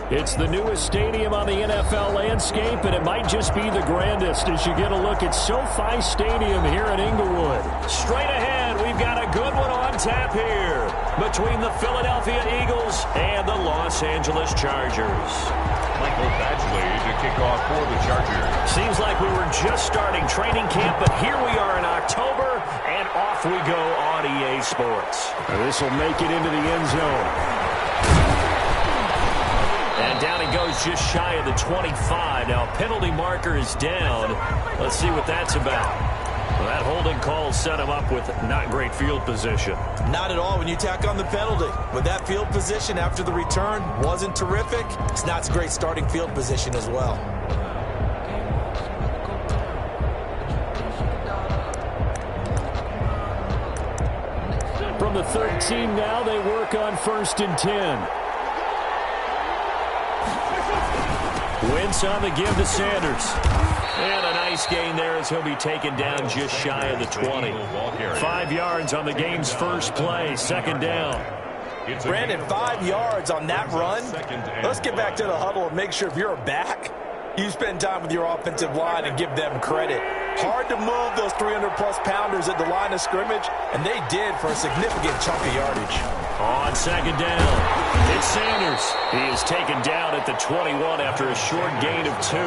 It's the newest stadium on the NFL landscape, and it might just be the grandest as you get a look at SoFi Stadium here in Inglewood. Straight ahead, we've got a good one on tap here between the Philadelphia Eagles and the Los Angeles Chargers. Michael Badgley to kick off for the Chargers. Seems like we were just starting training camp, but here we are in October, and off we go on EA Sports. This will make it into the end zone. And down he goes just shy of the 25. Now, penalty marker is down. Let's see what that's about. Well, that holding call set him up with not great field position. Not at all when you tack on the penalty. But that field position after the return wasn't terrific. It's not a great starting field position as well. From the 13 now, they work on 1st and 10. Wentz on the give to Sanders. And a nice gain there as he'll be taken down just shy of the 20. 5 yards on the game's first play, 2nd down. Brandon, 5 yards on that run. Let's get back to the huddle and make sure if you're a back, you spend time with your offensive line and give them credit. Hard to move those 300-plus pounders at the line of scrimmage, and they did for a significant chunk of yardage. On 2nd down, it's Sanders. He is taken down at the 21 after a short gain of 2.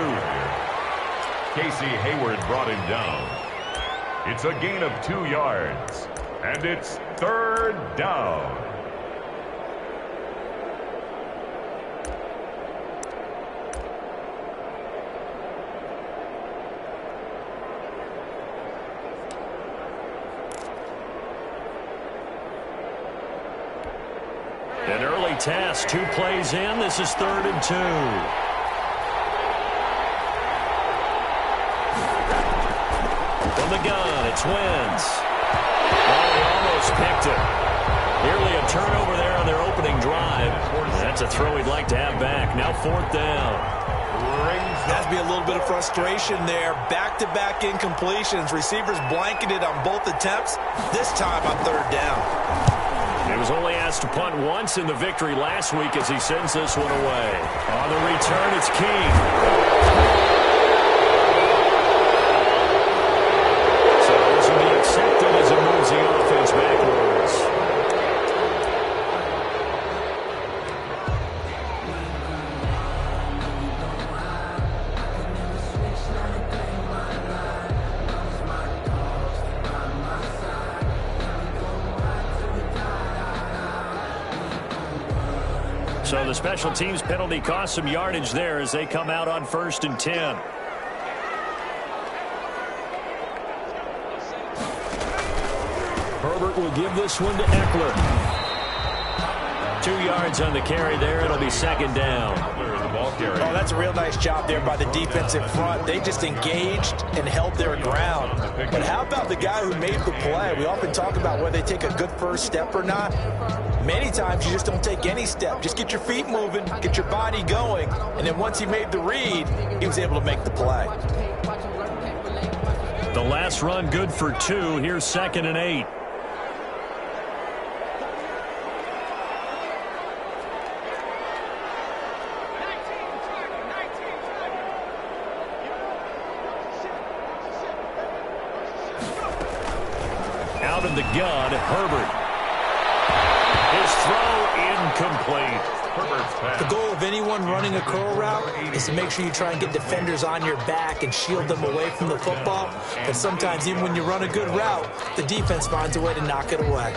Casey Hayward brought him down. It's a gain of 2 yards, and it's 3rd down. An early task, 2 plays in. This is 3rd and 2. From the gun, it's Wentz. Oh, he almost picked it. Nearly a turnover there on their opening drive. That's a throw he'd like to have back. Now 4th down. Has to be a little bit of frustration there. Back-to-back incompletions. Receivers blanketed on both attempts. This time on 3rd down. He was only asked to punt once in the victory last week as he sends this one away. On the return, it's King. So this will be accepted as it moves the offense backwards. So the special teams penalty cost some yardage there as they come out on 1st and 10. Herbert will give this one to Eckler. 2 yards on the carry there. It'll be 2nd down. Oh, that's a real nice job there by the defensive front. They just engaged and held their ground. But how about the guy who made the play? We often talk about whether they take a good first step or not. Many times you just don't take any step. Just get your feet moving, get your body going, and then once he made the read, he was able to make the play. The last run good for 2. Here's 2nd and 8. Out of the gun, Herbert. His throw incomplete. The goal of anyone running a curl route is to make sure you try and get defenders on your back and shield them away from the football. But sometimes even when you run a good route, the defense finds a way to knock it away.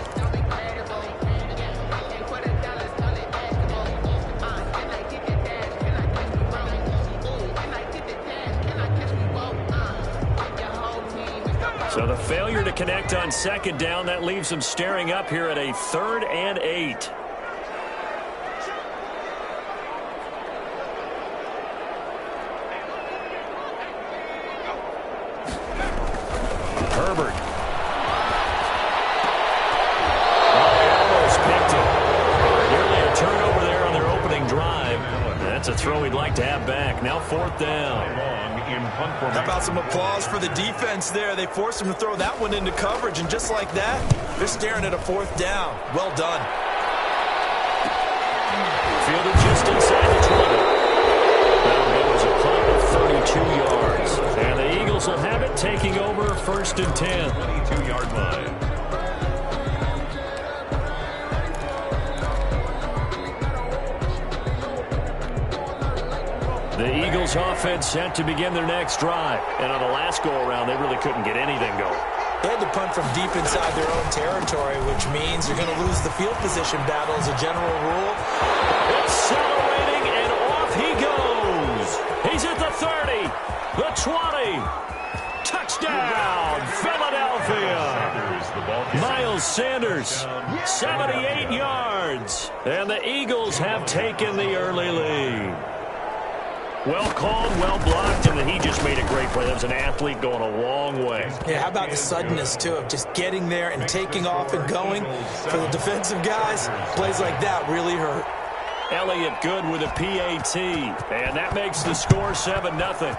So the failure to connect on 2nd down, that leaves them staring up here at a 3rd and 8. Herbert. Oh, he almost picked it. Nearly a turnover there on their opening drive. That's a throw he'd like to have back. Now 4th down. How about some applause for the defense there? They forced him to throw that one into coverage, and just like that, they're staring at a 4th down. Well done. Fielded just inside the 20. 2 yards. And the Eagles will have it, taking over 1st and 10. 22-yard line. The Eagles offense set to begin their next drive. And on the last go-around, they really couldn't get anything going. They had to punt from deep inside their own territory, which means you're going to lose the field position battle as a general rule. Accelerating, and off he goes. He's at the 30, the 20. Touchdown, Philadelphia. Miles Sanders, 78 yards. And the Eagles have taken the early lead. Well called, well blocked, and he just made a great play. That was an athlete going a long way. Yeah, how about the suddenness, too, of just getting there and taking off and going? For the defensive guys, plays like that really hurt. Elliott good with a PAT, and that makes the score 7-0.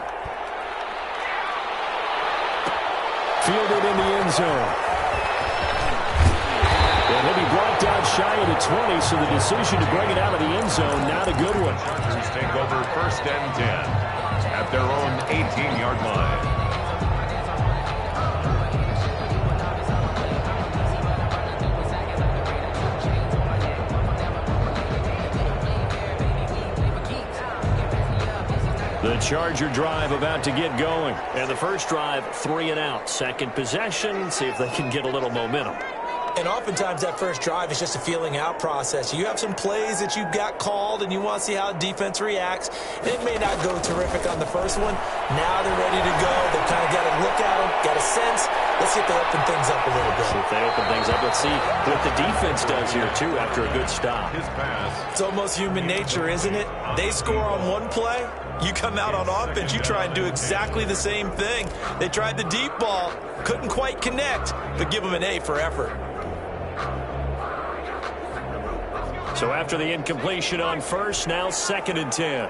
Fielded in the end zone. And he'll be brought down shy of the 20, so the decision to bring it out of the end zone, not a good one. Chargers take over 1st and 10 at their own 18-yard line. The Charger drive about to get going. And the first drive, 3 and out. Second possession, see if they can get a little momentum. And oftentimes that first drive is just a feeling out process. You have some plays that you've got called and you want to see how the defense reacts. It may not go terrific on the first one. Now they're ready to go. They've kind of got a look at them, got a sense. Let's see if they open things up a little bit. See if they open things up. Let's see what the defense does here, too, after a good stop. His pass. It's almost human nature, isn't it? They score on one play. You come out on offense, you try and do exactly the same thing. They tried the deep ball, couldn't quite connect, but give them an A for effort. So after the incompletion on first, now 2nd and 10.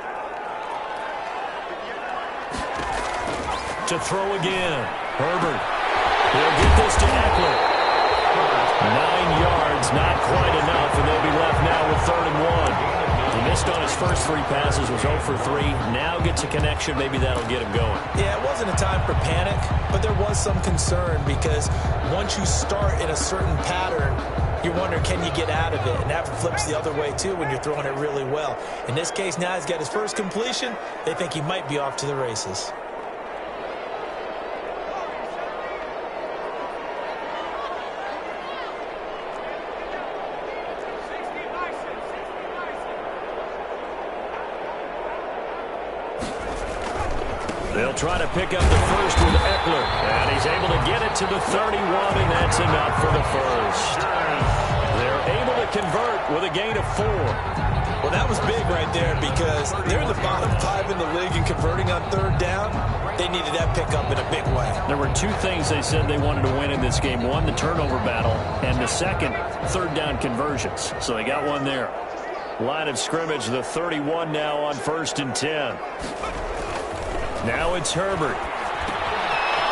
To throw again. Herbert. He'll get this to Eckler. 9 yards, not quite enough, and they'll be left now with 3rd and 1. He missed on his first 3 passes, was 0 for 3. Now gets a connection. Maybe that'll get him going. Yeah, it wasn't a time for panic, but there was some concern because once you start in a certain pattern, you wonder, can you get out of it? And that flips the other way, too, when you're throwing it really well. In this case, now he's got his first completion. They think he might be off to the races. They'll try to pick up the first with Eckler. And he's able to get it to the 31, and that's enough for the first. They're able to convert with a gain of 4. Well, that was big right there because they're in the bottom 5 in the league and converting on 3rd down. They needed that pickup in a big way. There were 2 things they said they wanted to win in this game. One, the turnover battle, and the second, 3rd down conversions. So they got one there. Line of scrimmage, the 31 now on 1st and 10. Now it's Herbert.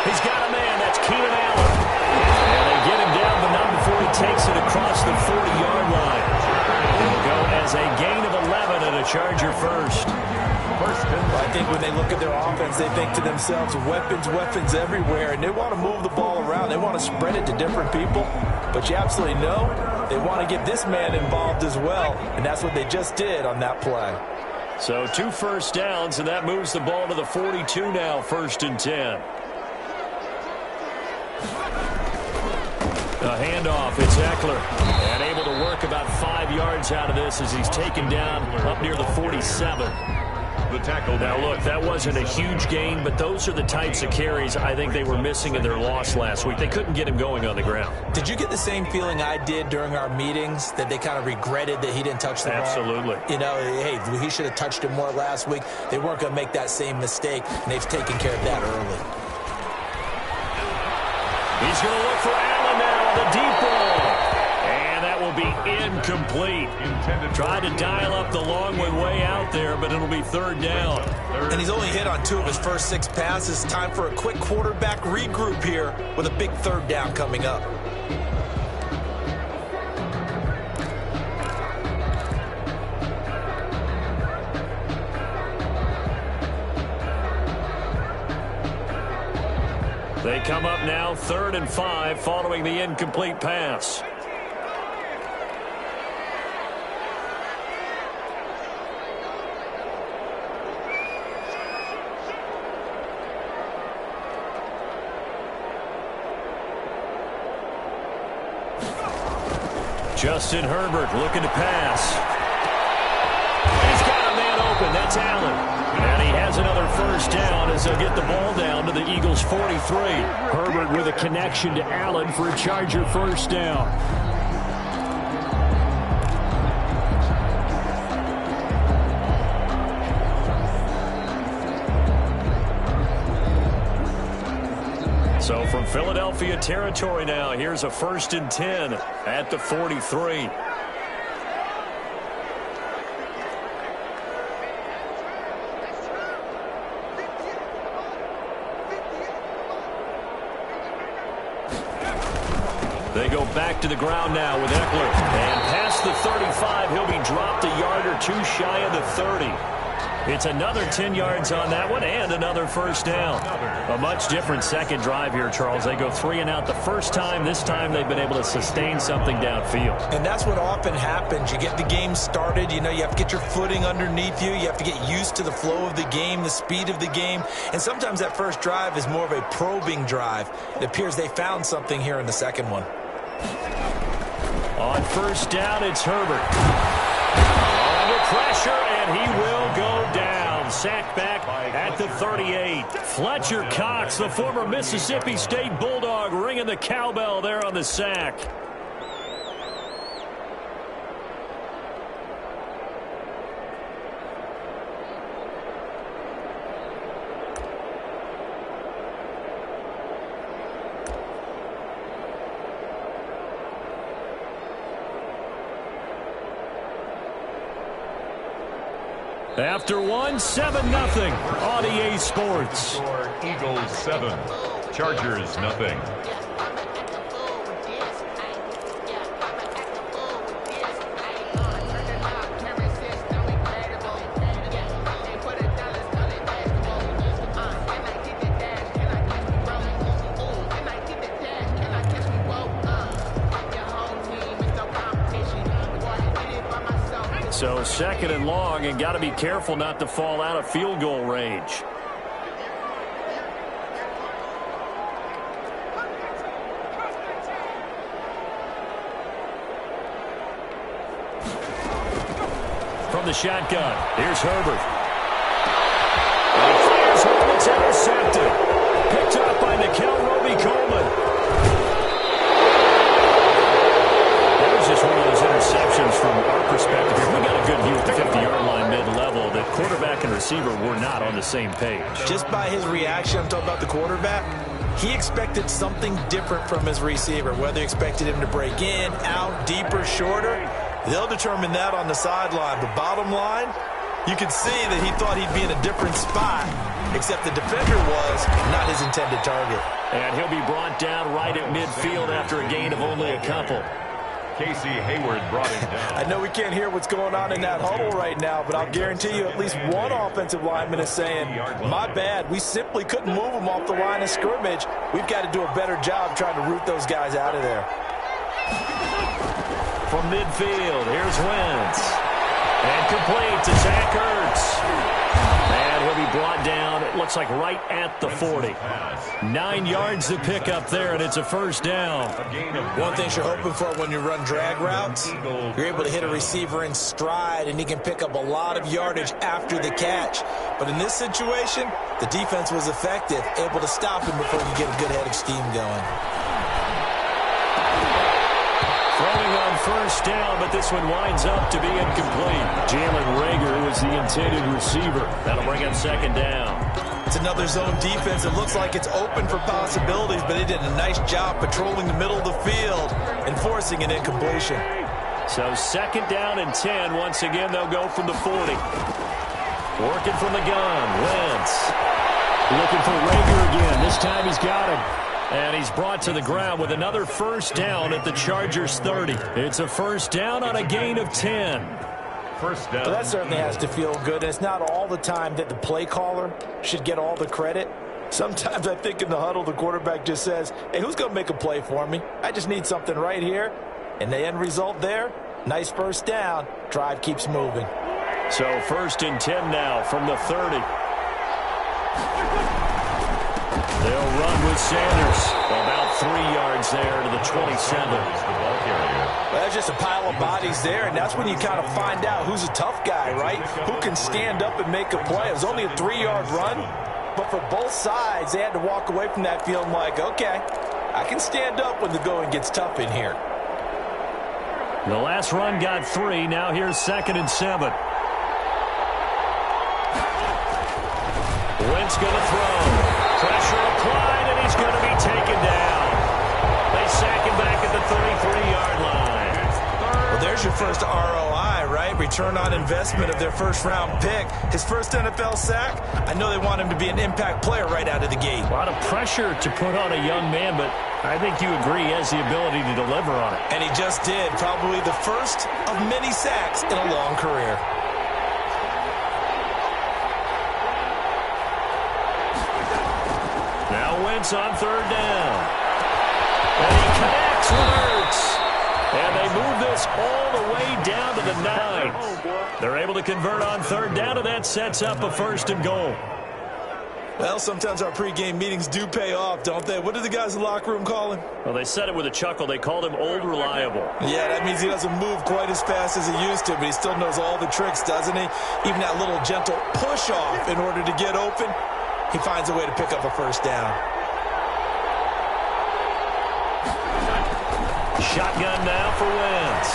He's got a man. That's Keenan Allen. And they get him down, but not before he takes it across the 40-yard line. It'll go as a gain of 11 and a Charger first. I think when they look at their offense, they think to themselves, weapons everywhere, and they want to move the ball around. They want to spread it to different people. But you absolutely know they want to get this man involved as well, and that's what they just did on that play. So 2 first downs, and that moves the ball to the 42 now, 1st and 10. A handoff, it's Eckler. And able to work about 5 yards out of this as he's taken down up near the 47. The tackle. Now, look, that wasn't a huge gain, but those are the types of carries I think they were missing in their loss last week. They couldn't get him going on the ground. Did you get the same feeling I did during our meetings, that they kind of regretted that he didn't touch the ball? Absolutely. You know, hey, he should have touched it more last week. They weren't going to make that same mistake, and they've taken care of that early. He's going to look for Allen now, the deep ball. And that will be incomplete. Tried to dial up the long way out there, but it'll be 3rd down. And he's only hit on 2 of his first 6 passes. Time for a quick quarterback regroup here with a big 3rd down coming up. They come up now 3rd and 5 following the incomplete pass. Justin Herbert looking to pass. He's got a man open. That's Allen. And he has another first down as they'll get the ball down to the Eagles' 43. Herbert with a connection to Allen for a Charger first down. So from Philadelphia territory now, here's a 1st and 10 at the 43. They go back to the ground now with Eckler. And past the 35, he'll be dropped a yard or two shy of the 30. It's another 10 yards on that one and another first down. A much different second drive here, Charles. They go 3 and out the first time. This time they've been able to sustain something downfield. And that's what often happens. You get the game started. You know, you have to get your footing underneath you. You have to get used to the flow of the game, the speed of the game. And sometimes that first drive is more of a probing drive. It appears they found something here in the second one. On first down, it's Herbert. Under pressure, and he will go down. Sacked back at the 38. Fletcher Cox, the former Mississippi State Bulldog, ringing the cowbell there on the sack. After 7-0 on EA Sports. Eagles 7, Chargers nothing. So 2nd and long, and got to be careful not to fall out of field goal range. From the shotgun, here's Herbert. He fires home, it's intercepted. Picked up by Nikel Roby-Coleman. Just one of those interceptions from our perspective here. We got a good view at the 50-yard line mid-level that quarterback and receiver were not on the same page. Just by his reaction, I'm talking about the quarterback, he expected something different from his receiver. Whether he expected him to break in, out, deeper, shorter, they'll determine that on the sideline. But bottom line, you can see that he thought he'd be in a different spot, except the defender was not his intended target. And he'll be brought down right at midfield after a gain of only a couple. Casey Hayward brought him down. I know we can't hear what's going on in that huddle right now, but I'll guarantee you at least one offensive lineman is saying, my bad, we simply couldn't move them off the line of scrimmage. We've got to do a better job trying to root those guys out of there. From midfield, here's Wentz. And complete to Zach Ertz. And he'll be brought down, it looks like right at the 40. 9 yards to pick up there, and it's a first down. One thing you're hoping for when you run drag routes, you're able to hit a receiver in stride, and he can pick up a lot of yardage after the catch. But in this situation, the defense was effective, able to stop him before you get a good head of steam going. Throwing on first down, but this one winds up to be incomplete. Jalen Reagor was the intended receiver. That'll bring up second down. It's another zone defense. It looks like it's open for possibilities, but they did a nice job patrolling the middle of the field and forcing an incompletion. So 2nd down and 10. Once again, they'll go from the 40. Working from the gun. Wentz looking for Reagor again. This time he's got him. And he's brought to the ground with another first down at the Chargers 30. It's a first down on a gain of 10. First down. Well, that certainly has to feel good. And it's not all the time that the play caller should get all the credit. Sometimes I think in the huddle, the quarterback just says, hey, who's going to make a play for me? I just need something right here. And the end result there, nice first down. Drive keeps moving. So 1st and 10 now from the 30. They'll run with Sanders. About 3 yards there to the 27. Well, that's just a pile of bodies there, and that's when you kind of find out who's a tough guy, right? Who can stand up and make a play. It was only a 3-yard run, but for both sides, they had to walk away from that feeling like, okay, I can stand up when the going gets tough in here. The last run got 3. Now here's 2nd and 7. Wentz going to throw. Pressure applied, and he's going to be taken down. They sack him back at the 33-yard line. Well, there's your first ROI, right? Return on investment of their first-round pick. His first NFL sack, I know they want him to be an impact player right out of the gate. A lot of pressure to put on a young man, but I think you agree he has the ability to deliver on it. And he just did. Probably the first of many sacks in a long career. Now Wentz on 3rd down. And he connects with Ertz. And they move this all the way down to the 9. They're able to convert on 3rd down, and that sets up a 1st and goal. Well, sometimes our pregame meetings do pay off, don't they? What do the guys in the locker room call him? Well, they said it with a chuckle. They called him Old Reliable. Yeah, that means he doesn't move quite as fast as he used to, but he still knows all the tricks, doesn't he? Even that little gentle push-off in order to get open, he finds a way to pick up a 1st down. Shotgun now for Wentz.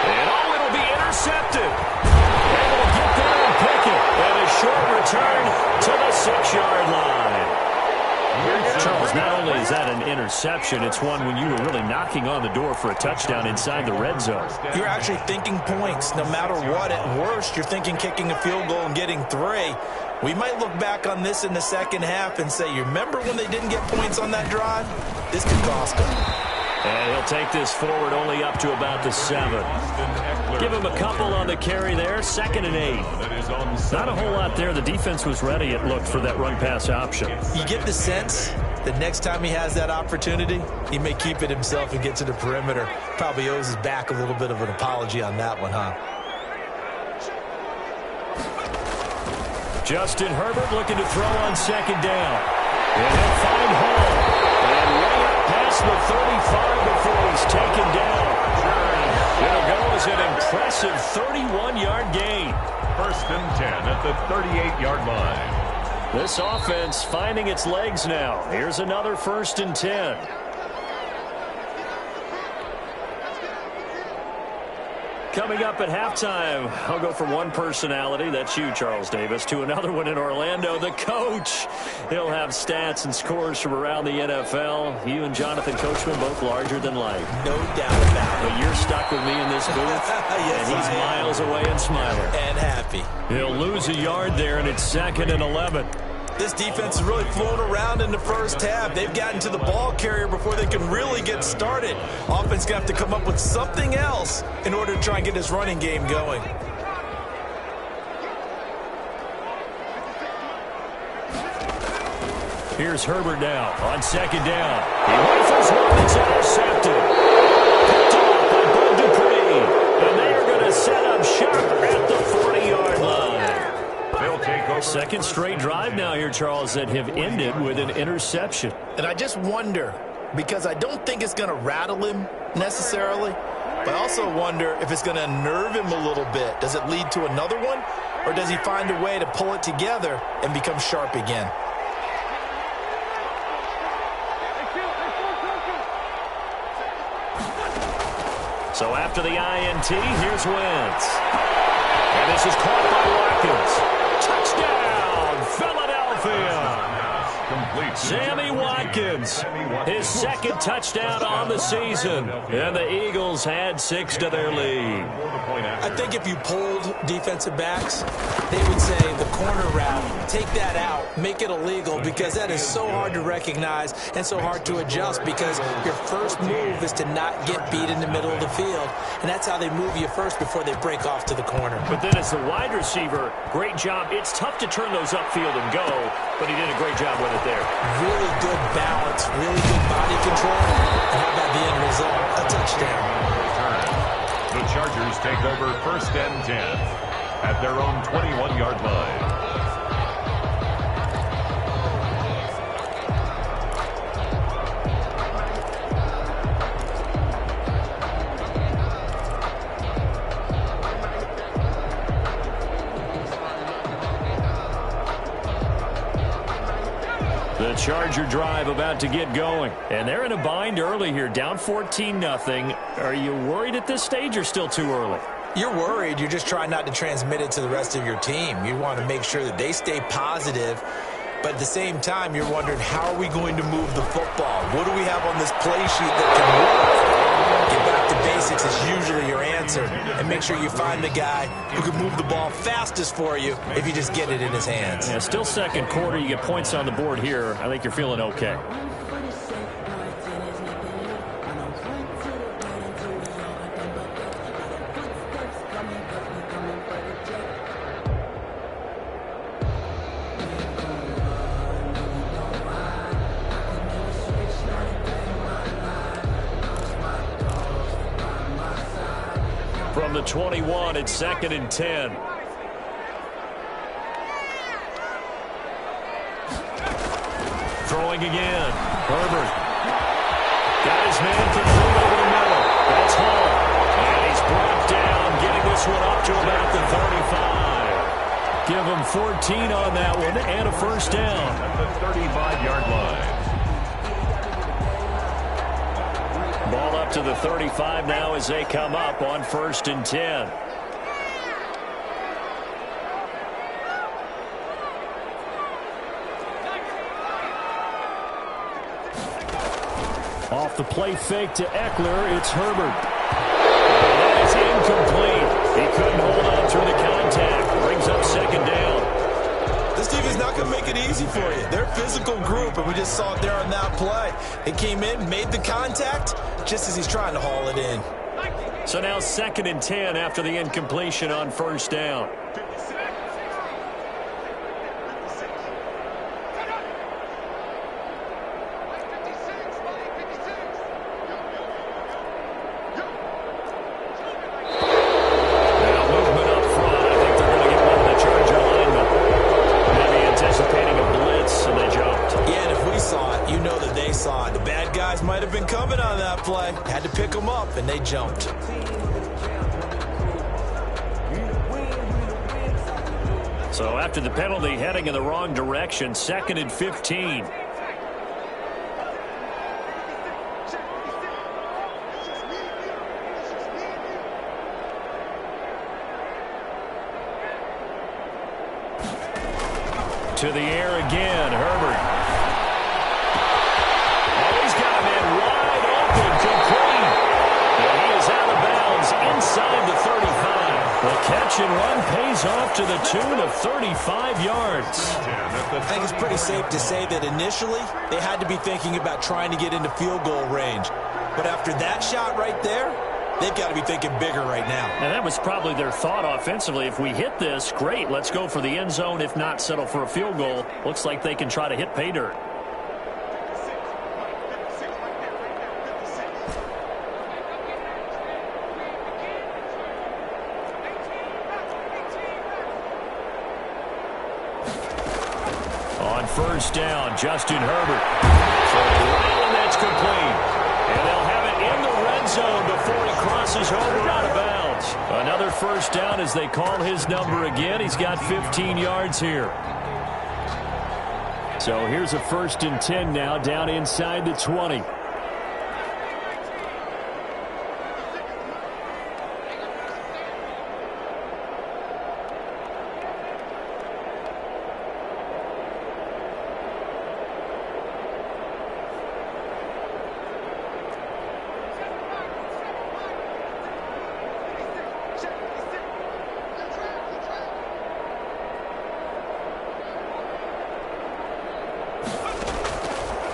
And it'll be intercepted. Able to get there and pick it. And a short return to the 6-yard line. Charles, not only is that an interception, it's one when you were really knocking on the door for a touchdown inside the red zone. You're actually thinking points. No matter what, at worst, you're thinking kicking a field goal and getting 3. We might look back on this in the second half and say, you remember when they didn't get points on that drive? This could cost them. And he'll take this forward only up to about the 7. Give him a couple on the carry there. 2nd and 8. Not a whole lot there. The defense was ready, it looked, for that run-pass option. You get the sense that next time he has that opportunity, he may keep it himself and get to the perimeter. Probably owes his back a little bit of an apology on that one, huh? Justin Herbert looking to throw on 2nd down. And he'll find Hall. And way up past the 35 before he's taken down. It'll go as an impressive 31-yard gain. 1st and 10 at the 38-yard line. This offense finding its legs now. Here's another 1st and 10. Coming up at halftime, I'll go from one personality, that's you, Charles Davis, to another one in Orlando, the coach. He'll have stats and scores from around the NFL. You and Jonathan Coachman both larger than life. No doubt about it. But you're stuck with me in this booth, yes, and he's miles away and smiling. And happy. He'll lose a yard there, and it's 2nd and 11. This defense is really flown around in the first half. They've gotten to the ball carrier before they can really get started. Offense going to have to come up with something else in order to try and get this running game going. Here's Herbert now on 2nd down. He rifles one that's intercepted. Picked off by Bud Dupree. And they are going to set up shop at the 40-yard line. They'll take over. 2nd straight drive now here, Charles, that have ended with an interception. And I just wonder, because I don't think it's going to rattle him necessarily, but I also wonder if it's going to unnerve him a little bit. Does it lead to another one, or does he find a way to pull it together and become sharp again? So after the INT, here's Wentz. And this is caught by Watkins. Touchdown, Philadelphia. complete. Sammy Watkins, his second touchdown on the season. And the Eagles add 6 to their lead. I think if you polled defensive backs, they would say the corner route, take that out, make it illegal, because that is so hard to recognize and so hard to adjust, because your first move is to not get beat in the middle of the field, and that's how they move you first before they break off to the corner. But then as the wide receiver, great job. It's tough to turn those upfield and go, but he did a great job with it there. Really good balance, really good body control, and how about the end result? A touchdown. The Chargers take over 1st and 10 at their own 21-yard line. The Charger drive about to get going. And they're in a bind early here, down 14-0. Are you worried at this stage or still too early? You're worried. You're just trying not to transmit it to the rest of your team. You want to make sure that they stay positive. But at the same time, you're wondering, how are we going to move the football? What do we have on this play sheet that can work? Get back to basics is usually your answer. And make sure you find the guy who can move the ball fastest for you if you just get it in his hands. Yeah, still second quarter. You get points on the board here. I think you're feeling okay. From the 21, it's 2nd and 10. Throwing again. Herbert. Got his man complete over the middle. That's Hall. And he's brought down, getting this one up to about the 35. Give him 14 on that one and a first down. At the 35-yard line. Ball up to the 35 now as they come up on 1st and 10. Off the play fake to Eckler, it's Herbert. And that is incomplete. He couldn't hold on through the contact. Brings up 2nd down. This team is not going to make it easy for you. They're a physical group, and we just saw it there on that play. They came in, made the contact, just as he's trying to haul it in. So now 2nd and 10 after the incompletion on 1st down. Might have been coming on that play. Had to pick them up, and they jumped. So after the penalty, heading in the wrong direction, 2nd and 15. To the air again, Herbert. Inside the 35. The catch and run pays off to the tune of 35 yards. I think it's pretty safe to say that initially they had to be thinking about trying to get into field goal range. But after that shot right there, they've got to be thinking bigger right now. And that was probably their thought offensively. If we hit this, great, let's go for the end zone. If not, settle for a field goal. Looks like they can try to hit pay dirt. On 1st down, Justin Herbert. For a run that's complete. And they'll have it in the red zone before he crosses over out of bounds. Another 1st down as they call his number again. He's got 15 yards here. So here's a 1st and 10 now, down inside the 20.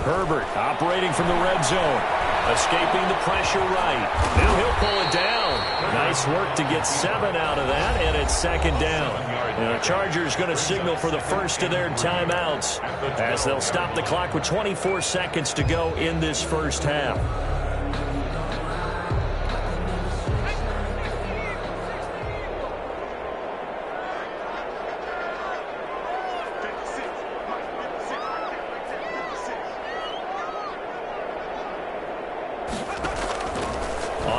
Herbert operating from the red zone. Escaping the pressure right. Now he'll pull it down. Nice work to get 7 out of that, and it's second down. And the Chargers going to signal for the first of their timeouts as they'll stop the clock with 24 seconds to go in this first half.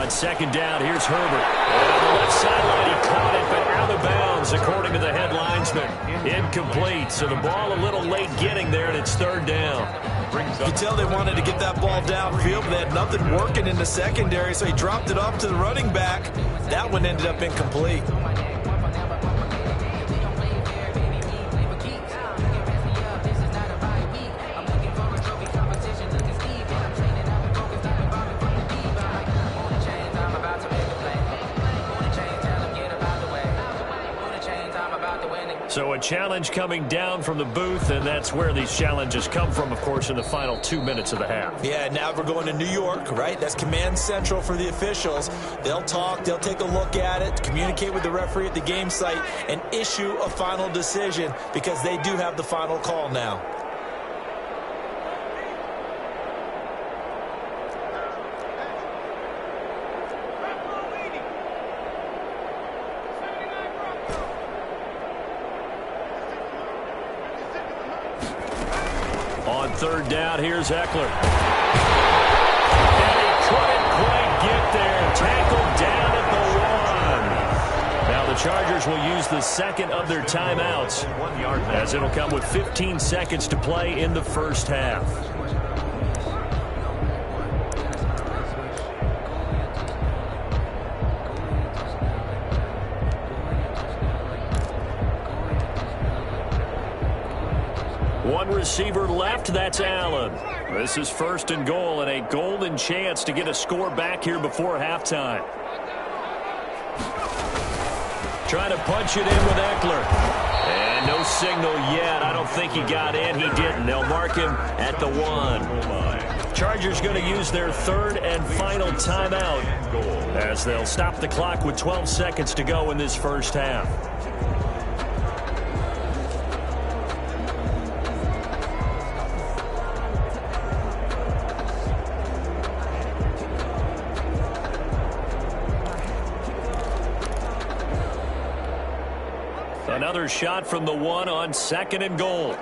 Second down, here's Herbert. On the left sideline, he caught it, but out of bounds, according to the head linesman. Incomplete, so the ball a little late getting there, and it's third down. You can tell they wanted to get that ball downfield, but they had nothing working in the secondary, so he dropped it off to the running back. That one ended up incomplete. So a challenge coming down from the booth, and that's where these challenges come from, of course, in the final 2 minutes of the half. Yeah, now we're going to New York, right? That's command central for the officials. They'll talk, they'll take a look at it, communicate with the referee at the game site, and issue a final decision because they do have the final call now. Third down, here's Eckler. And he couldn't quite get there. Tackled down at the 1. Now the Chargers will use the second of their timeouts as it'll come with 15 seconds to play in the first half. One receiver left, that's Allen. This is first and goal, and a golden chance to get a score back here before halftime. Trying to punch it in with Eckler. And no signal yet. I don't think he got in. He didn't. They'll mark him at the 1. Chargers going to use their third and final timeout as they'll stop the clock with 12 seconds to go in this first half. Another shot from the 1 on second and goal.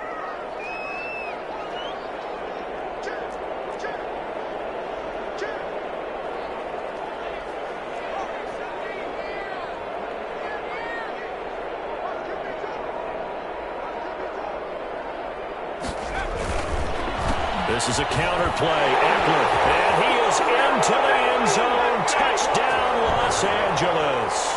This is a counter play. Eckler, and he is into the end zone. Touchdown, Los Angeles.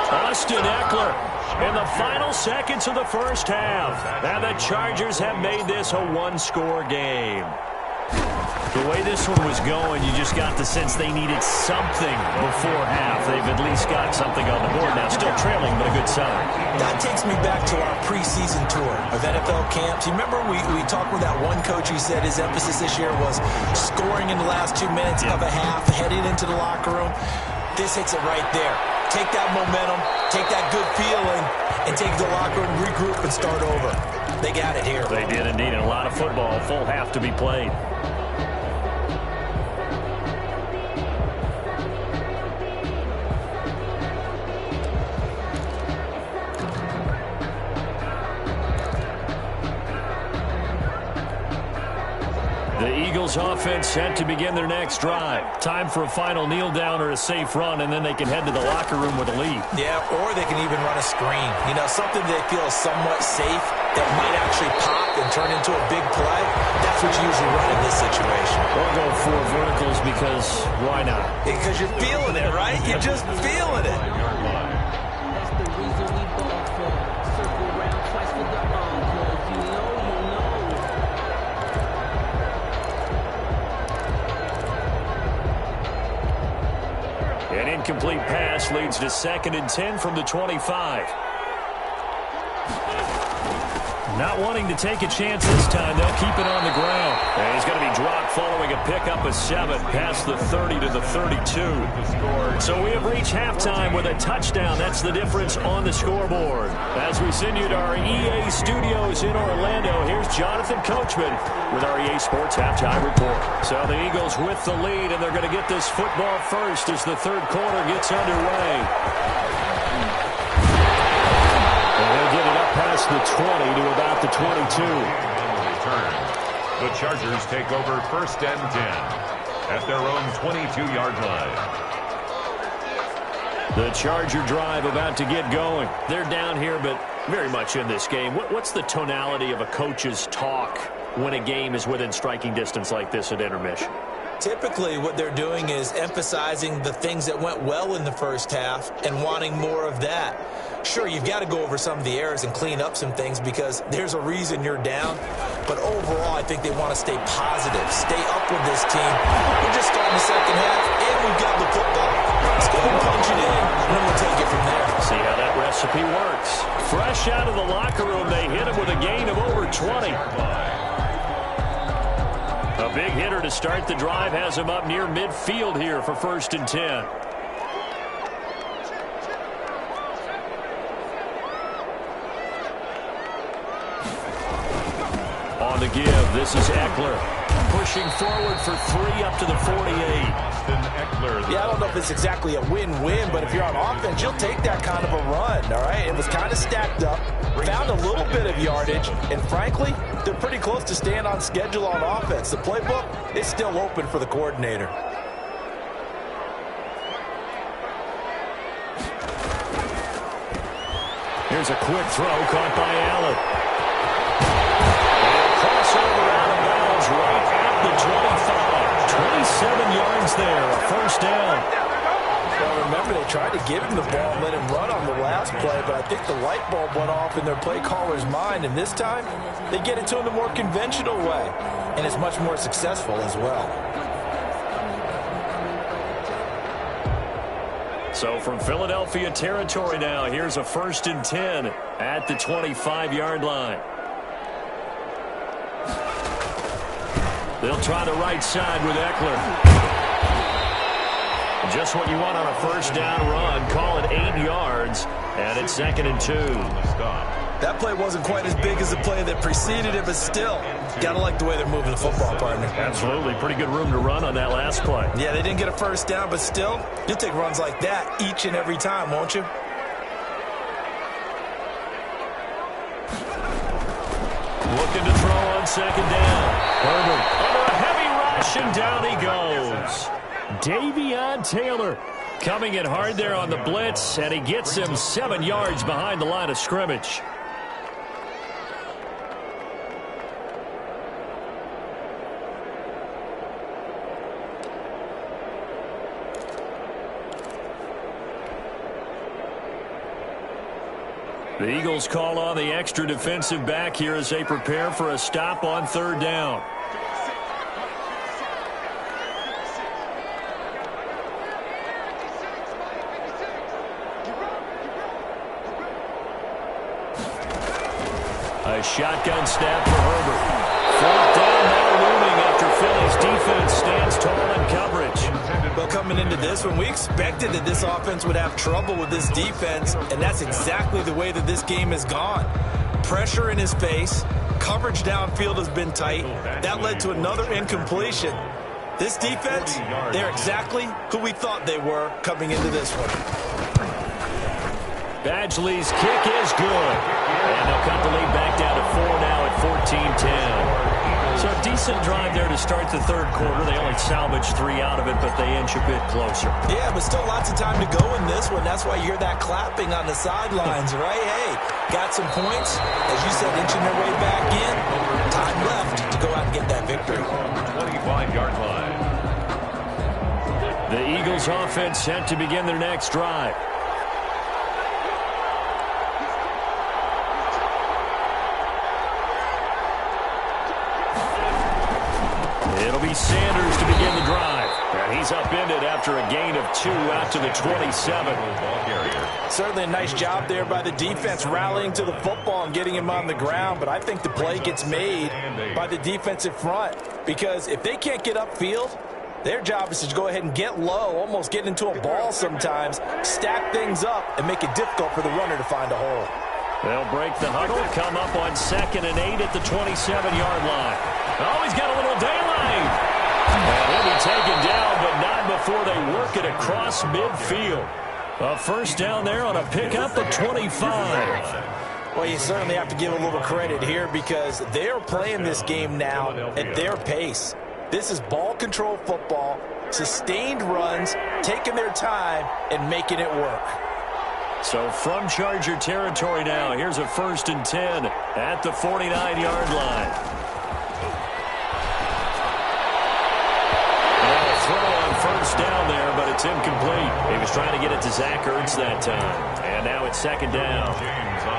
Austin Eckler in the final seconds of the first half. And the Chargers have made this a one-score game. The way this one was going, you just got the sense they needed something before half. They've at least got something on the board now. Still trailing, but a good sign. That takes me back to our preseason tour of NFL camps. You remember we talked with that one coach who said his emphasis this year was scoring in the last 2 minutes of a half, heading into the locker room. This hits it right there. Take that momentum, take that good feeling, and take the locker room, regroup, and start over. They got it here. They did indeed, and a lot of football, full half to be played. Offense set to begin their next drive. Time for a final kneel down or a safe run, and then they can head to the locker room with a lead. Yeah, or they can even run a screen. You know, something they feel is somewhat safe that might actually pop and turn into a big play. That's what you usually run in this situation. Or go for verticals because why not? Because you're feeling it, right? You're just feeling it. An incomplete pass leads to 2nd and 10 from the 25. Not wanting to take a chance this time. They'll keep it on the ground. And he's going to pick up a 7 past the 30 to the 32. So we have reached halftime with a touchdown. That's the difference on the scoreboard. As we send you to our EA studios in Orlando, here's Jonathan Coachman with our EA Sports Halftime Report. So the Eagles with the lead, and they're going to get this football first as the third quarter gets underway. And they'll get it up past the 20 to about the 22. The Chargers take over 1st and 10 at their own 22-yard line. The Charger drive about to get going. They're down here, but very much in this game. What's the tonality of a coach's talk when a game is within striking distance like this at intermission? Typically, what they're doing is emphasizing the things that went well in the first half and wanting more of that. Sure, you've got to go over some of the errors and clean up some things because there's a reason you're down. But overall, I think they want to stay positive, stay up with this team. We're just starting the second half, and we've got the football. Let's go and punch it in, and then we'll take it from there. See how that recipe works. Fresh out of the locker room, they hit him with a gain of over 20. A big hitter to start the drive has him up near midfield here for 1st and 10. On the give, this is Eckler. Pushing forward for 3 up to the 48. Yeah, I don't know if it's exactly a win-win, but if you're on offense, you'll take that kind of a run, all right? It was kind of stacked up, found a little bit of yardage, and frankly, they're pretty close to staying on schedule on offense. The playbook is still open for the coordinator. Here's a quick throw caught by Allen. Crossover out of bounds right at the 25. 27 yards there, a 1st down. Well, remember, they tried to give him the ball and let him run on the last play, but I think the light bulb went off in their play caller's mind, and this time they get it to him the more conventional way, and it's much more successful as well. So from Philadelphia territory now, here's a 1st and 10 at the 25-yard line. They'll try the right side with Eckler. Just what you want on a 1st down run. Call it 8 yards, and it's 2nd and 2. That play wasn't quite as big as the play that preceded it, but still, gotta like the way they're moving the football, partner. Absolutely. Pretty good room to run on that last play. Yeah, they didn't get a 1st down, but still, you'll take runs like that each and every time, won't you? Looking to throw on 2nd down. Herbert under a heavy rush, and down he goes. Davion Taylor coming in hard there on the blitz, and he gets him 7 yards behind the line of scrimmage. The Eagles call on the extra defensive back here as they prepare for a stop on 3rd down. A shotgun snap for Herbert. 4th down now looming after Philly's defense stands tall in coverage. Well, coming into this one, we expected that this offense would have trouble with this defense, and that's exactly the way that this game has gone. Pressure in his face, coverage downfield has been tight. That led to another incompletion. This defense, they're exactly who we thought they were coming into this one. Badgley's kick is good. And they'll cut the lead back down to 4 now at 14-10. So a decent drive there to start the 3rd quarter. They only salvaged 3 out of it, but they inch a bit closer. Yeah, but still lots of time to go in this one. That's why you hear that clapping on the sidelines, right? Hey, got some points. As you said, inching their way back in. Time left to go out and get that victory. 25-yard line. The Eagles offense set to begin their next drive. It'll be Sanders to begin the drive. And he's upended after a gain of 2 out to the 27. Certainly a nice job there by the defense rallying to the football and getting him on the ground. But I think the play gets made by the defensive front, because if they can't get upfield, their job is to go ahead and get low, almost get into a ball sometimes, stack things up, and make it difficult for the runner to find a hole. They'll break the huddle, come up on 2nd and 8 at the 27-yard line. Oh, he's got a little daylight. And he'll be taken down, but not before they work it across midfield. A first down there on a pickup of 25. Well, you certainly have to give a little credit here, because they're playing this game now at their pace. This is ball control football, sustained runs, taking their time, and making it work. So from Charger territory now, here's a 1st and 10 at the 49-yard line. Throw on first down there, but it's incomplete. He was trying to get it to Zach Ertz that time. And now it's 2nd down.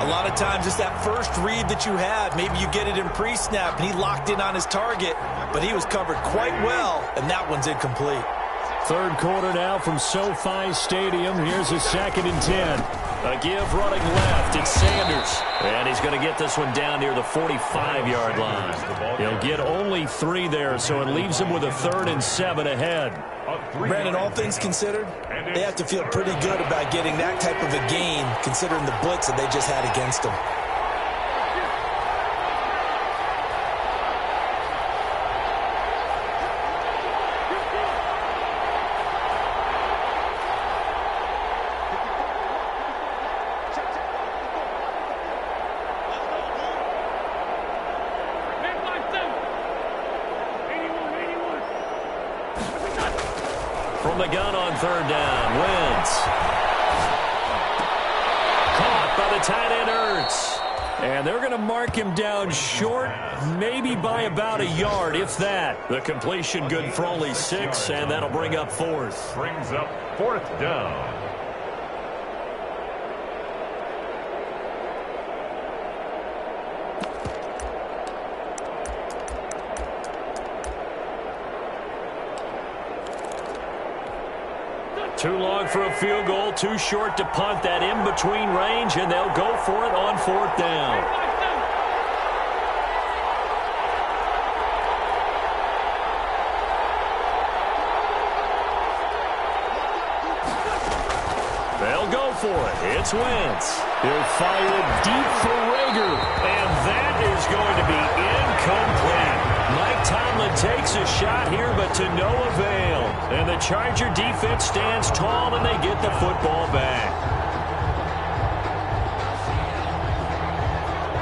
A lot of times it's that first read that you have. Maybe you get it in pre-snap, and he locked in on his target, but he was covered quite well, and that one's incomplete. 3rd quarter now from SoFi Stadium. Here's a 2nd and 10. A give running left. It's Sanders. And he's going to get this one down near the 45-yard line. He'll get only 3 there, so it leaves him with a 3rd and 7 ahead. Brandon, all things considered, they have to feel pretty good about getting that type of a gain, considering the blitz that they just had against them. From the gun on 3rd down, Wentz. Caught by the tight end Ertz. And they're going to mark him down short, maybe by about a yard, if that. The completion good for only 6, and that'll bring up 4th. Brings up 4th down. Too long for a field goal, too short to punt. That in-between range, and they'll go for it on 4th down. They'll go for it. It's Wentz. He'll fire it deep for Rager, and that is going to be incomplete. Mike Tomlin takes a shot here, but to no avail. And the Charger defense stands tall, and they get the football back.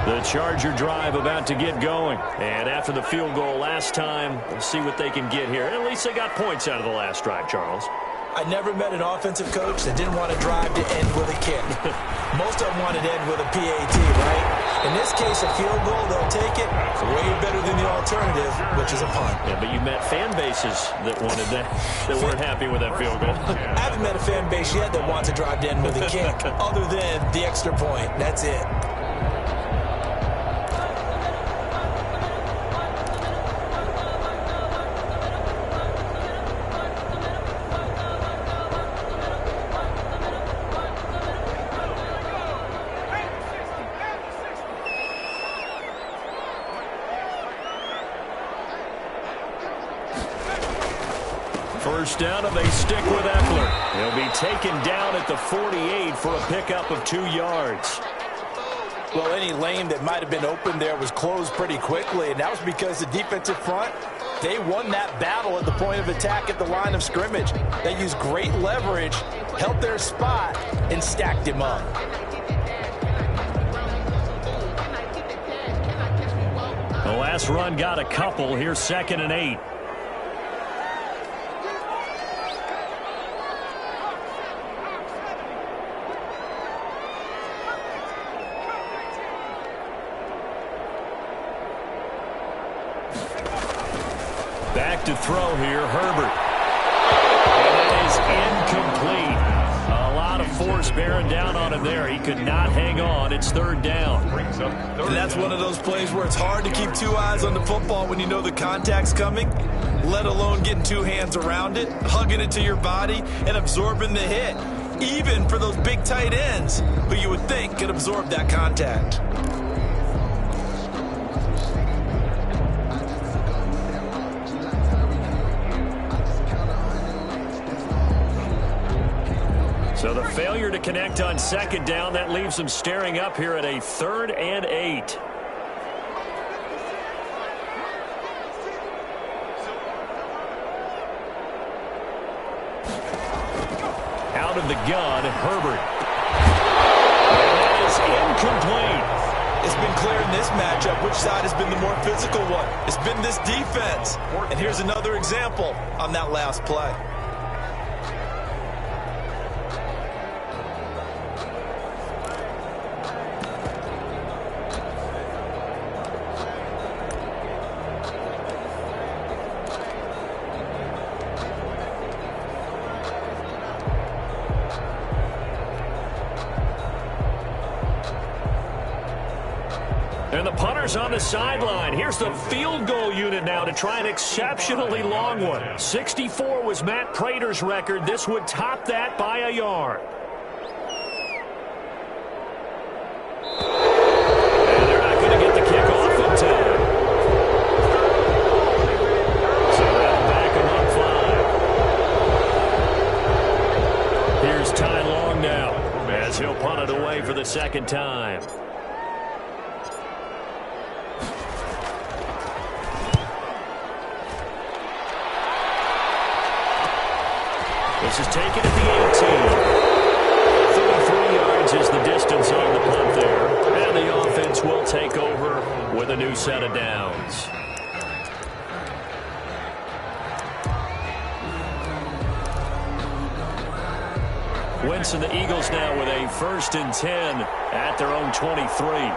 The Charger drive about to get going. And after the field goal last time, we'll see what they can get here. At least they got points out of the last drive, Charles. I never met an offensive coach that didn't want to drive to end with a kick. Most of them wanted to end with a PAT, right? In this case, a field goal, they'll take it. Way better than the alternative, which is a punt. Yeah, but you met fan bases that wanted that, that weren't happy with that field goal. I haven't met a fan base yet that wants to drive to end with a kick, other than the extra point. That's it. First down, and they stick with Eckler. He'll be taken down at the 48 for a pickup of 2 yards. Well, any lane that might have been open there was closed pretty quickly, and that was because the defensive front, they won that battle at the point of attack at the line of scrimmage. They used great leverage, held their spot, and stacked him up. The last run got a couple. Here's 2nd and 8. Back to throw here, Herbert. And it is incomplete. A lot of force bearing down on him there. He could not hang on. It's third down. And that's one of those plays where it's hard to keep two eyes on the football when you know the contact's coming, let alone getting two hands around it, hugging it to your body, and absorbing the hit, even for those big tight ends who you would think could absorb that contact. So the failure to connect on second down, that leaves them staring up here at a 3rd and 8. Out of the gun, Herbert. And that is incomplete. It's been clear in this matchup which side has been the more physical one. It's been this defense. And here's another example on that last play. And the punter's on the sideline. Here's the field goal unit now to try an exceptionally long one. 64 was Matt Prater's record. This would top that by a yard. And they're not going to get the kickoff in time. So that'll back them up 5. Here's Ty Long now as he'll punt it away for the second time. This is taken at the 18. 33 yards is the distance on the punt there. And the offense will take over with a new set of downs. Wentz and the Eagles now with a 1st and 10 at their own 23.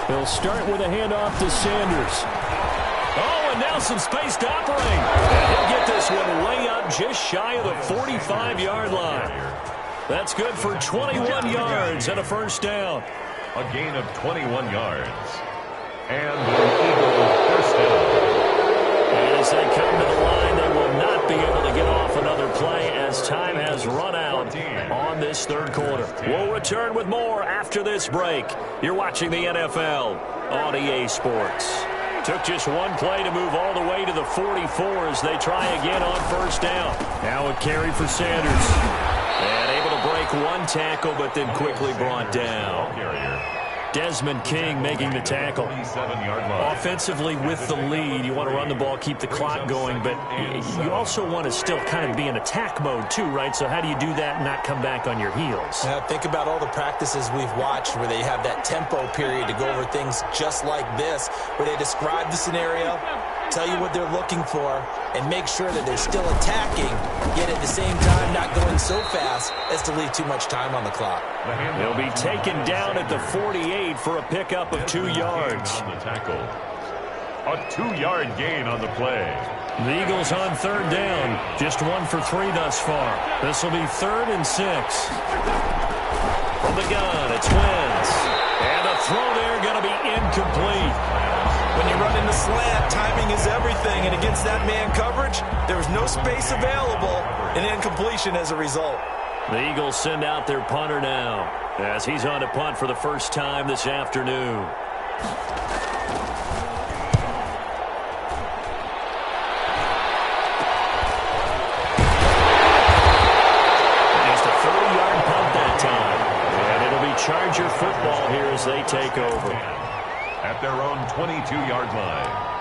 They'll start with a handoff to Sanders. Oh, and now some space to operate. And he'll get this one way up just shy of the 45-yard line. That's good for 21 yards and a 1st down. A gain of 21 yards. And the Eagles 1st down. And as they come to the line, they will not be able to get off another play as time has run out on this 3rd quarter. We'll return with more after this break. You're watching the NFL on EA Sports. Took just one play to move all the way to the 44 as they try again on 1st down. Now a carry for Sanders. And able to break one tackle, but then quickly brought down. Desmond King making the tackle. Offensively with the lead, you want to run the ball, keep the clock going, but you also want to still kind of be in attack mode too, right? So how do you do that and not come back on your heels? Now, think about all the practices we've watched where they have that tempo period to go over things just like this, where they describe the scenario, tell you what they're looking for, and make sure that they're still attacking, yet at the same time not going so fast as to leave too much time on the clock. He'll be taken down at the 48 for a pickup of 2 yards. A 2-yard gain on the play. The Eagles on 3rd down. Just 1 for 3 thus far. This will be 3rd and 6. From the gun, it's Wentz. And the throw there going to be incomplete. When you run in the slant, timing is everything. And against that man coverage, there was no space available. An incompletion as a result. The Eagles send out their punter now as he's on to punt for the first time this afternoon. Just a 30-yard punt that time. And it'll be Charger football here as they take over. At their own 22-yard line.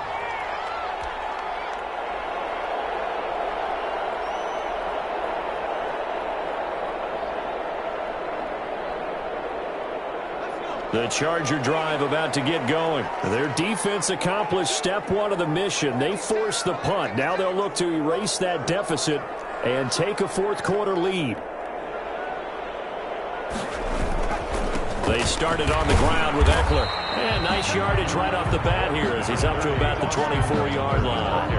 The Charger drive about to get going. Their defense accomplished step 1 of the mission. They forced the punt. Now they'll look to erase that deficit and take a 4th quarter lead. They started on the ground with Eckler. And nice yardage right off the bat here as he's up to about the 24-yard line.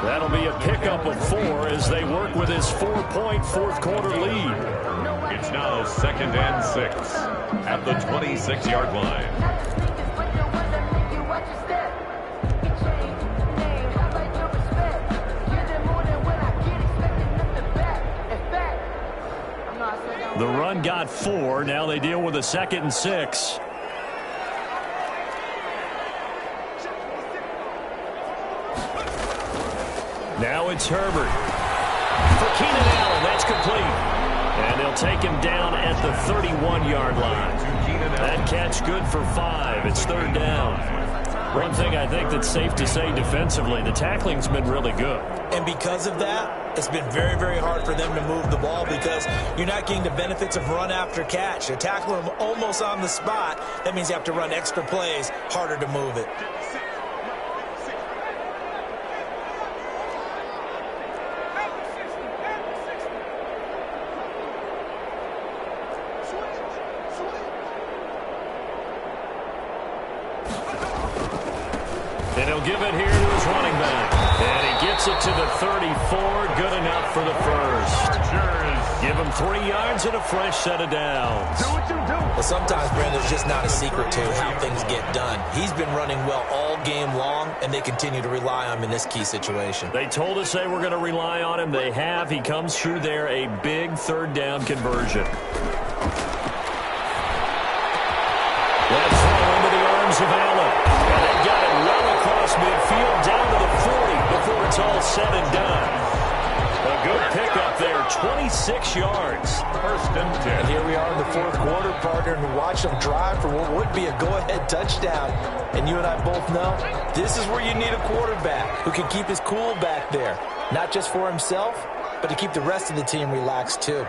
That'll be a pickup of 4 as they work with his 4-point fourth-quarter lead. It's now 2nd and 6 at the 26-yard line. The run got 4. Now they deal with a 2nd and 6. Now it's Herbert. For Keenan Allen, that's complete. And they'll take him down at the 31-yard line. That catch good for 5. It's 3rd down. One thing I think that's safe to say defensively, the tackling's been really good. And because of that, it's been very, very hard for them to move the ball because you're not getting the benefits of run after catch. They're tackling them almost on the spot. That means you have to run extra plays, harder to move it. And he'll give it here to his running back. And he gets it to the 34. Good enough for the first. Give him 3 yards and a fresh set of downs. Well, sometimes, Brandon, there's just not a secret to how things get done. He's been running well all game long, and they continue to rely on him in this key situation. They told us they were going to rely on him. They have. He comes through there, a big 3rd down conversion. That throw into the arms of Allen. And they got it well across midfield down to the 40 before it's all said and done. A good pickup there, 26 yards. 1st and 10. And here we are in the 4th quarter, partner, and watch them drive for what would be a go-ahead touchdown. And you and I both know this is where you need a quarterback who can keep his cool back there. Not just for himself, but to keep the rest of the team relaxed too.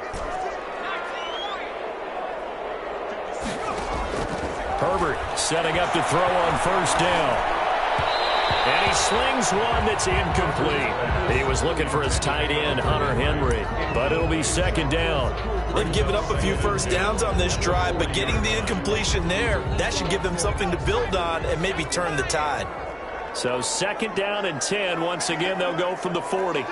Herbert setting up to throw on 1st down. And he slings one that's incomplete. He was looking for his tight end, Hunter Henry, but it'll be 2nd down. They've given up a few first downs on this drive, but getting the incompletion there, that should give them something to build on and maybe turn the tide. So 2nd down and 10. Once again, they'll go from the 40.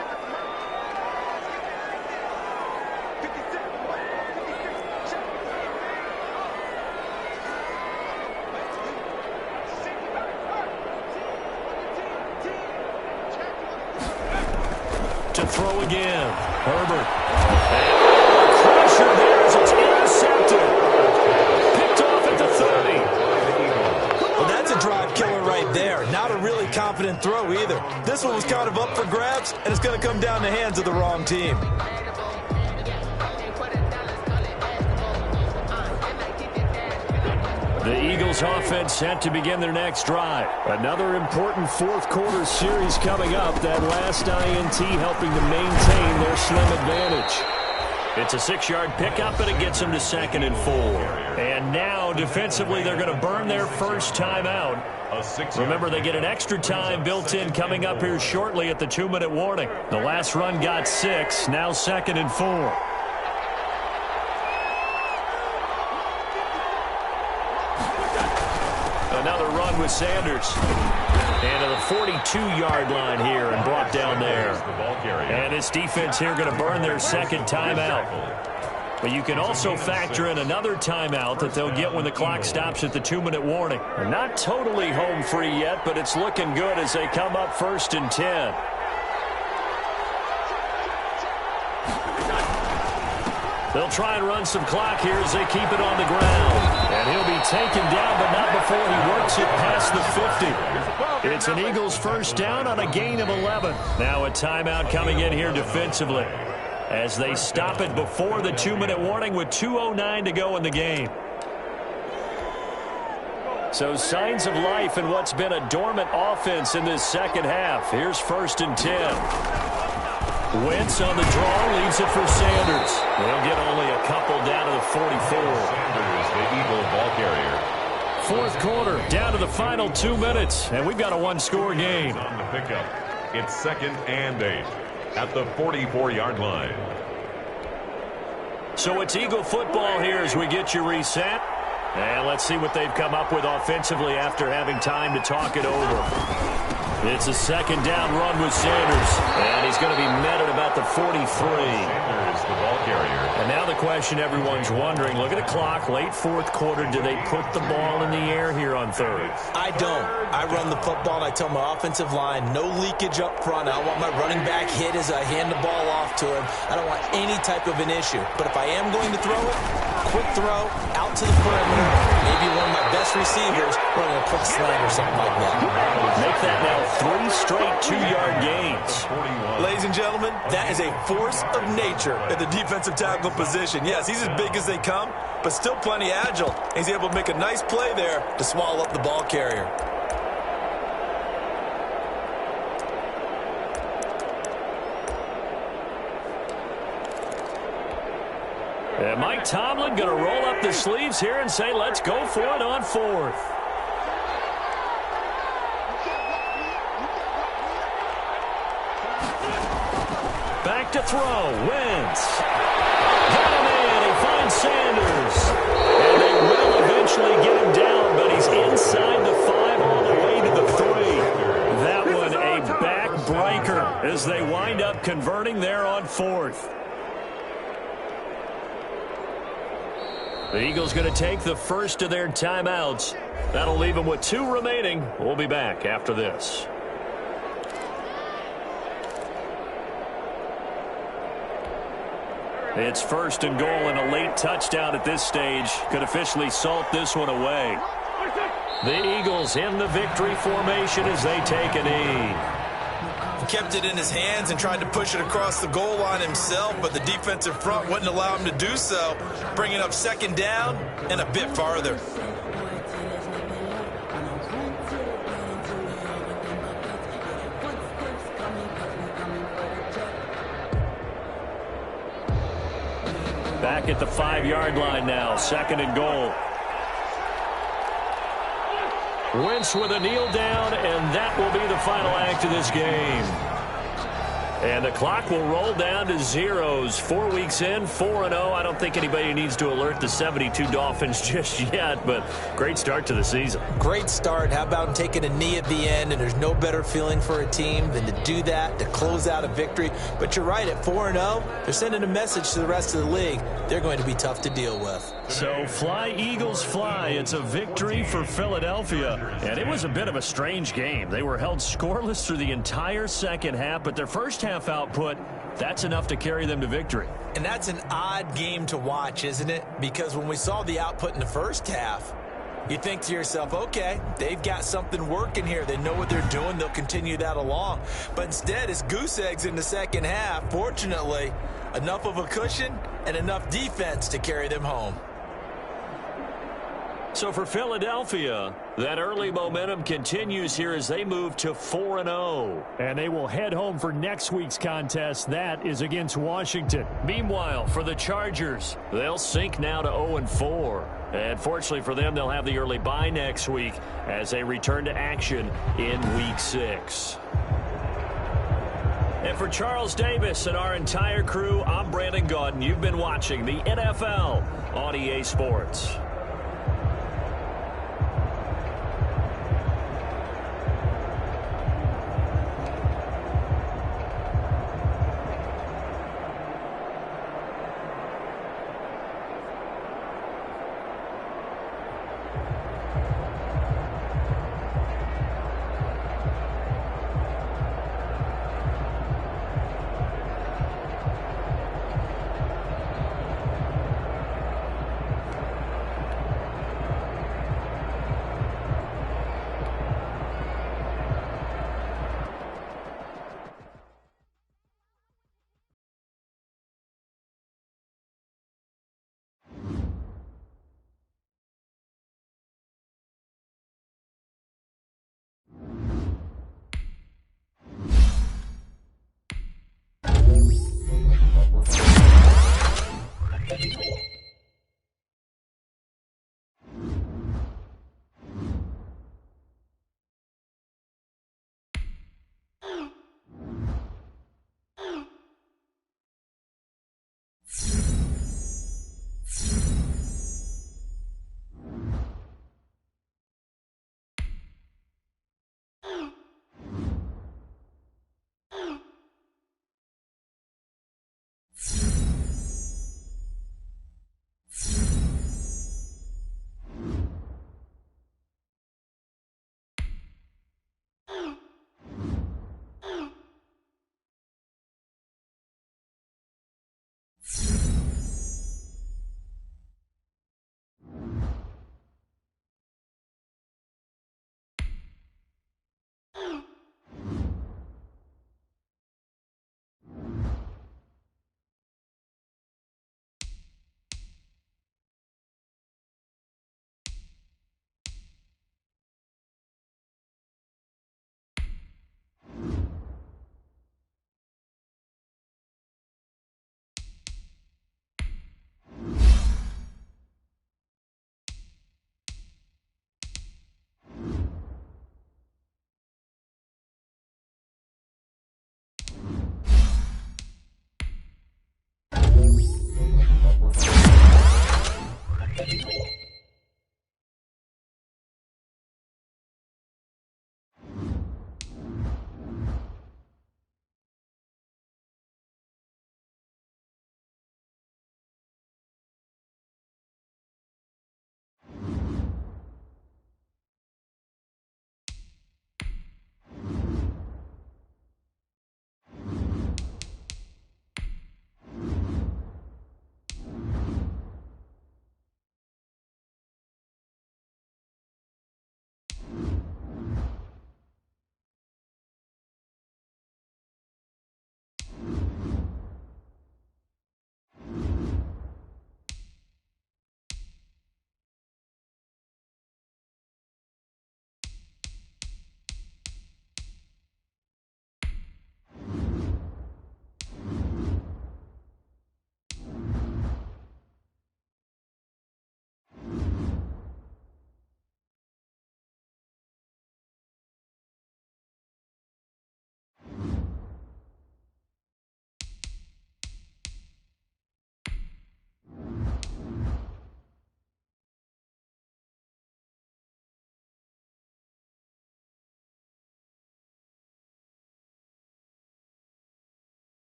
Throw again. Herbert. And crusher there as it's intercepted. Picked off at the 30. Well, that's a drive killer right there. Not a really confident throw either. This one was kind of up for grabs, and it's going to come down the hands of the wrong team. The Eagles offense set to begin their next drive. Another important 4th quarter series coming up. That last INT helping to maintain their slim advantage. It's a 6-yard pickup, and it gets them to 2nd and 4. And now, defensively, they're going to burn their first timeout. Remember, they get an extra time built in coming up here shortly at the 2-minute warning. The last run got 6, now 2nd and 4. Another run with Sanders. And to the 42-yard line here and brought down there. And this defense here going to burn their 2nd timeout. But you can also factor in another timeout that they'll get when the clock stops at the 2-minute warning. They're not totally home free yet, but it's looking good as they come up 1st and 10. They'll try and run some clock here as they keep it on the ground. And he'll be taken down, but not before he works it past the 50. It's an Eagles first down on a gain of 11. Now a timeout coming in here defensively as they stop it before the 2-minute warning with 2:09 to go in the game. So signs of life in what's been a dormant offense in this second half. Here's 1st and 10. Wentz on the draw, leaves it for Sanders. They'll get only a couple down to the 44. Sanders, the Eagle ball carrier. 4th quarter, down to the final 2 minutes, and we've got a 1-score game. On the pickup, it's 2nd and 8 at the 44-yard line. So it's Eagle football here as we get you reset. And let's see what they've come up with offensively after having time to talk it over. It's a second down run with Sanders. And he's going to be met at about the 43. Sanders, the ball carrier. And now the question everyone's wondering, look at the clock, late fourth quarter, do they put the ball in the air here on third? I don't. I run the football, and I tell my offensive line, no leakage up front. I don't want my running back hit as I hand the ball off to him. I don't want any type of an issue. But if I am going to throw it, quick throw, out to the perimeter, maybe one of my best receivers running a quick slant or something like that. Make that now 3 straight 2-yard gains. Ladies and gentlemen, that is a force of nature at the defensive tackle position. Yes, he's as big as they come, but still plenty agile. He's able to make a nice play there to swallow up the ball carrier. And Mike Tomlin going to roll up the sleeves here and say, let's go for it on fourth. Back to throw. Wentz. Got him in. He finds Sanders. And they will eventually get him down, but he's inside the 5 all the way to the 3. That one a backbreaker as they wind up converting there on fourth. The Eagles going to take the first of their timeouts. That'll leave them with 2 remaining. We'll be back after this. It's first and goal, and a late touchdown at this stage could officially salt this one away. The Eagles in the victory formation as they take a knee. Kept it in his hands and tried to push it across the goal line himself, but the defensive front wouldn't allow him to do so, bringing up second down and a bit farther. Back at the 5-yard line now, second and goal. Wentz with a kneel down, and that will be the final act of this game. And the clock will roll down to zeros. 4 weeks in, 4-0. I don't think anybody needs to alert the 72 Dolphins just yet, but great start to the season. Great start. How about taking a knee at the end? And there's no better feeling for a team than to do that, to close out a victory. But you're right, at 4-0, they're sending a message to the rest of the league. They're going to be tough to deal with. So fly, Eagles, fly. It's a victory for Philadelphia. And it was a bit of a strange game. They were held scoreless through the entire second half, but their first half output, that's enough to carry them to victory. And that's an odd game to watch, isn't it? Because when we saw the output in the first half, you think to yourself, okay, they've got something working here. They know what they're doing. They'll continue that along. But instead, it's goose eggs in the second half. Fortunately, enough of a cushion and enough defense to carry them home. So for Philadelphia, that early momentum continues here as they move to 4-0. And they will head home for next week's contest. That is against Washington. Meanwhile, for the Chargers, they'll sink now to 0-4. And fortunately for them, they'll have the early bye next week as they return to action in Week 6. And for Charles Davis and our entire crew, I'm Brandon Gaudin. You've been watching the NFL on EA Sports.